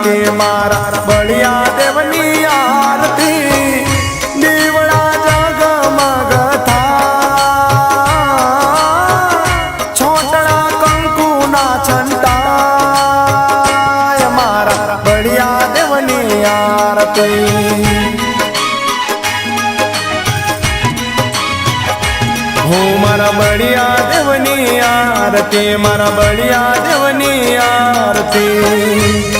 के मारा बलिया देवनी आरती दीवड़ा जगमग था छोटड़ा कंकु ना छंटा मारा बलिया देवनी आरती हो मारा बलिया देवनी आरती मारा बलिया देवनी आरती।